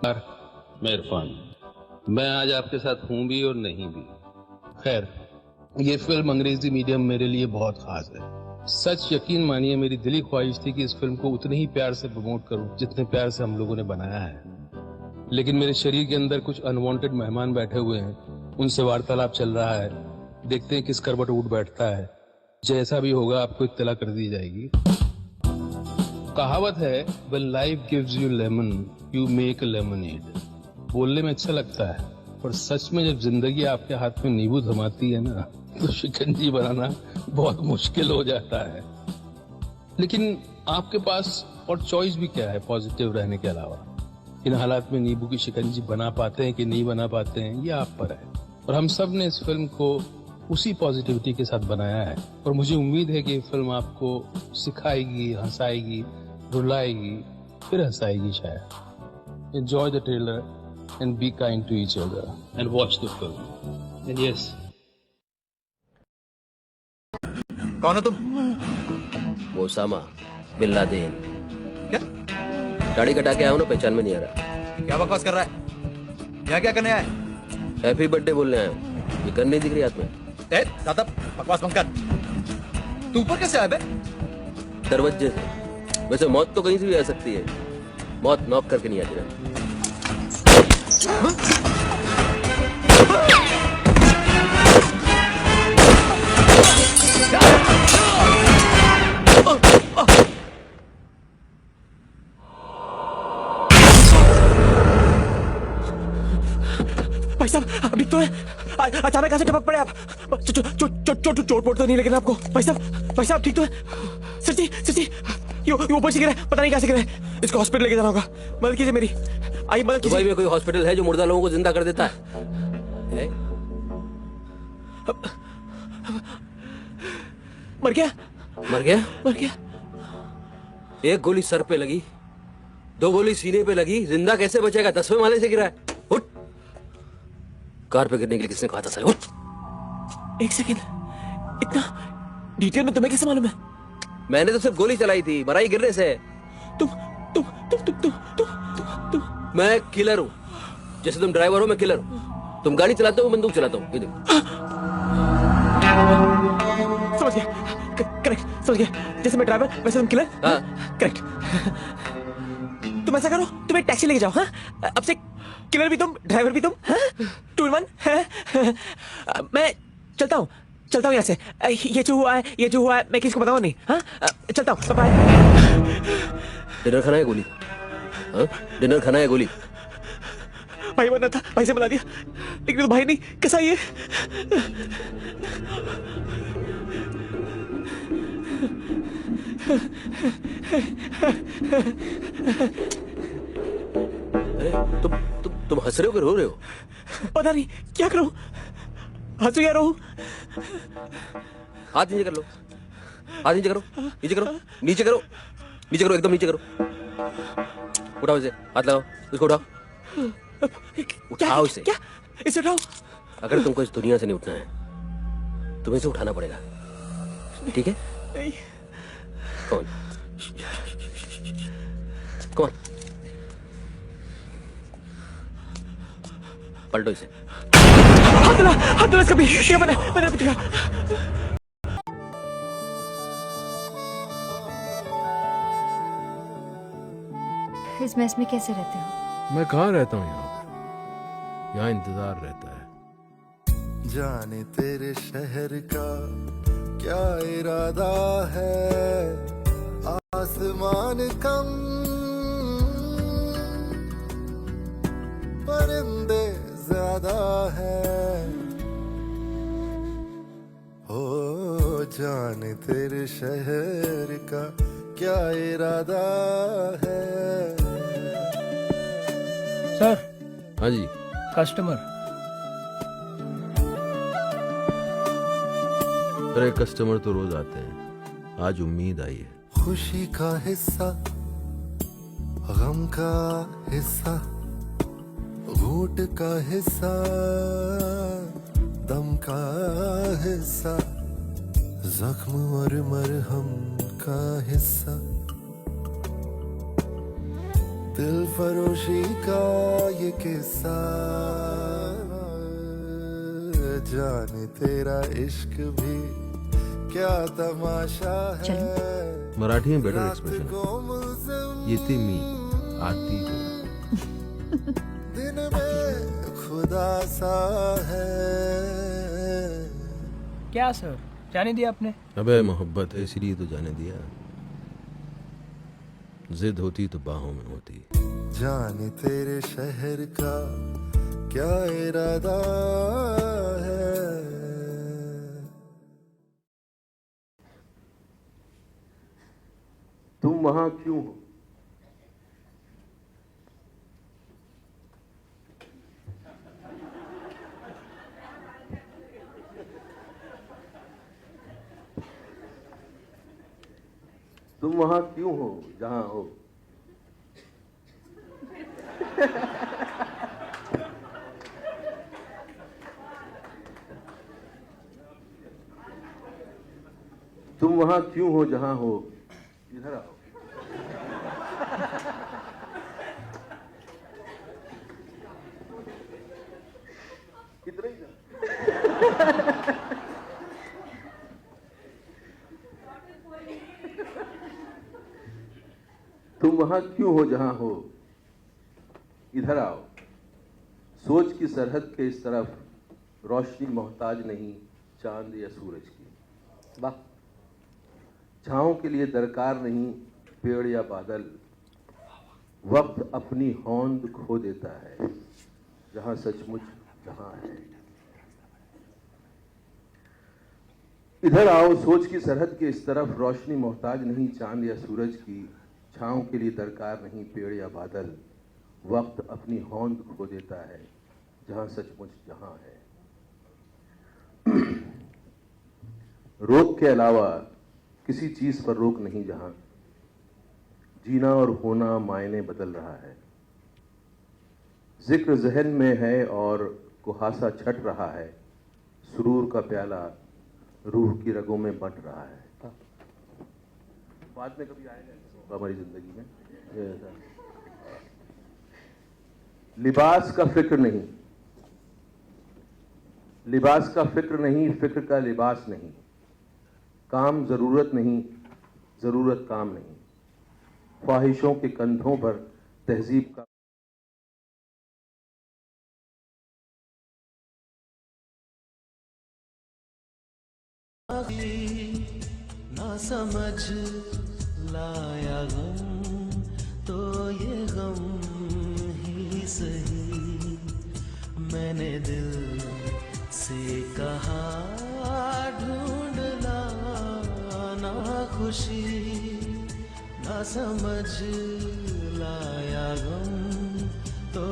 मैं इरफान, मैं आज आपके साथ हूं भी और नहीं भी। खैर, ये फिल्म अंग्रेजी मीडियम मेरे लिए बहुत खास है। सच यकीन मानिए, मेरी दिली ख्वाहिश थी कि इस फिल्म को उतने ही प्यार से प्रमोट करूं जितने प्यार से हम लोगों ने बनाया है। लेकिन मेरे शरीर के अंदर कुछ अनवांटेड मेहमान बैठे हुए हैं, उनसे वार्तालाप चल रहा है। देखते हैं किस करवट उठ बैठता है। जैसा भी होगा आपको इत्तला कर दी जाएगी। कहावत है, when life gives you lemon, you make a lemonade। बोलने में अच्छा लगता है, पर सच में जब जिंदगी आपके हाथ में नींबू थमाती है ना, तो शिकंजी बनाना बहुत मुश्किल हो जाता है। लेकिन आपके पास और चॉइस भी क्या है पॉजिटिव रहने के अलावा। इन हालात में नींबू की शिकंजी बना पाते हैं कि नहीं बना पाते हैं, ये आप पर है। और हम सब ने इस फिल्म को उसी पॉजिटिविटी के साथ बनाया है, और मुझे उम्मीद है कि ये फिल्म आपको सिखाएगी, हंसाएगी, रुलाएगी, फिर हंसाएगी शायद। Enjoy the trailer and be kind to each other and watch the film. And yes, कौन हो तुम? Osama bin Laden. क्या दाढ़ी कटा के आया हूं ना, पहचान में नहीं आ रहा। क्या बकवास कर रहा है? यहाँ क्या करने आया है? हैप्पी बर्थडे बोलने आया हूं। ये कर नहीं दिख रही हाथ में? दादा बकवास बंद कर। तू ऊपर कैसे आया बे? दरवाजे से। वैसे मौत तो कहीं से भी आ सकती है, मौत नॉक करके नहीं आती ना। भाई साहब, अभी तो है। अचानक ऐसे टपक पड़े आप। चोट पोट तो नहीं लगे आपको? भाई साहब ठीक तो है? सर जी ये ऊपर से गिरा, पता नहीं कैसे गिरा। इसको हॉस्पिटल लेके जाना होगा। मदद कीजिए मेरी। आई मदद कीजिए। दुबई में कोई हॉस्पिटल है जो मुर्दा लोगों को जिंदा कर देता है? मर गया। एक गोली सर पे लगी, 2 गोली सीने पे लगी, जिंदा कैसे बचेगा? 10वें माले से गिरा है। उठ। कार पे गिरने के लिए किसने कहा था सर? उठ। एक सेकंड, इतना डिटेल में तुम्हें कैसे मालूम है? मैंने तो सिर्फ गोली चलाई थी, मराई गिरने से। तुम मैं किलर हूँ। जैसे तुम ड्राइवर हो, मैं किलर हूँ। तुम गाड़ी चलाते हो, बंदूक चलाता हूँ। समझ गया, करेक्ट समझ गया। जैसे मैं ड्राइवर, वैसे तुम किलर। हाँ करेक्ट। तुम ऐसा करो, तुम एक टैक्सी लेके जाओ। हाँ, अब से किलर भी तुम, ड्राइवर भी तुम। हाँ, 2 in 1। मैं चलता हूँ यहाँ से। ये जो हुआ है मैं किसको बताऊँ नहीं। हाँ, चलता हूँ, बाय। डिनर खाना है गोली? हाँ, डिनर खाना है गोली? भाई बनना था, भाई से बना दिया, लेकिन तो भाई नहीं, कैसा ये? अरे तुम हंस रहे हो कि रो रहे हो? पता नहीं क्या करूं, हंसू या रो। हाथ नीचे कर लो, हाथ नीचे करो, नीचे करो, एकदम नीचे करो। उठाओ इसे, हाथ लगाओ, इसको उठाओ। उठाओ इसे। क्या इसे उठाओ? अगर तुमको इस दुनिया से नहीं उठना है, तुम्हें इसे उठाना पड़ेगा, ठीक है? नहीं। कौन? पलटो इसे। हाथ धुला इसका भी। ये मैंने पिटिया। इस मैस में कैसे रहते हो? मैं कहाँ रहता हूँ यहाँ इंतजार रहता है। जाने तेरे शहर का क्या इरादा है, आसमान कम, परिंदे ज्यादा है। ओ जाने तेरे शहर का क्या इरादा है। सर। हाँ जी। कस्टमर। अरे कस्टमर तो रोज आते हैं, आज उम्मीद आई है। खुशी का हिस्सा, गम का हिस्सा, घूट का हिस्सा, दम का हिस्सा, जख्म और मरहम का हिस्सा। दिल फरोशी का ये किस्सा, जाने तेरा इश्क भी क्या तमाशा है। मराठी में बेटर एक्सप्रेशन, ये थी मी आती हो। दिन में खुदा सा है। क्या सर, जाने दिया आपने? अबे मोहब्बत है इसलिए तो जाने दिया, जिद होती तो बाहों में होती। जाने तेरे शहर का क्या इरादा है। तुम वहां क्यों हो? तुम वहां क्यों हो जहां हो? तुम वहां क्यों हो जहां हो? इधर आओ। इधर ही जाओ। तुम वहां क्यों हो जहां हो? इधर आओ। सोच की सरहद के इस तरफ रोशनी मोहताज नहीं चांद या सूरज की। वाह। छाओं के लिए दरकार नहीं पेड़ या बादल, वक्त अपनी होंद खो देता है जहां सचमुच जहां है। इधर आओ। सोच की सरहद के इस तरफ रोशनी मोहताज नहीं चांद या सूरज की, छाओं के लिए दरकार नहीं पेड़ या बादल, वक्त अपनी होंद खो देता है जहां सचमुच जहां है। रोक के अलावा किसी चीज पर रोक नहीं जहां जीना और होना मायने बदल रहा है। जिक्र जहन में है और कुहासा छट रहा है, सुरूर का प्याला रूह की रगों में बंट रहा है। बाद में कभी आएगा हमारी जिंदगी में। लिबास का फिक्र नहीं, लिबास का फिक्र नहीं, फिक्र का लिबास नहीं, काम जरूरत नहीं, जरूरत काम नहीं, ख्वाहिशों के कंधों पर तहजीब का ना समझ लाया गम तो ये गम ही सही। मैंने दिल से कहा ढूंढ लाना खुशी, ना समझ लाया गम तो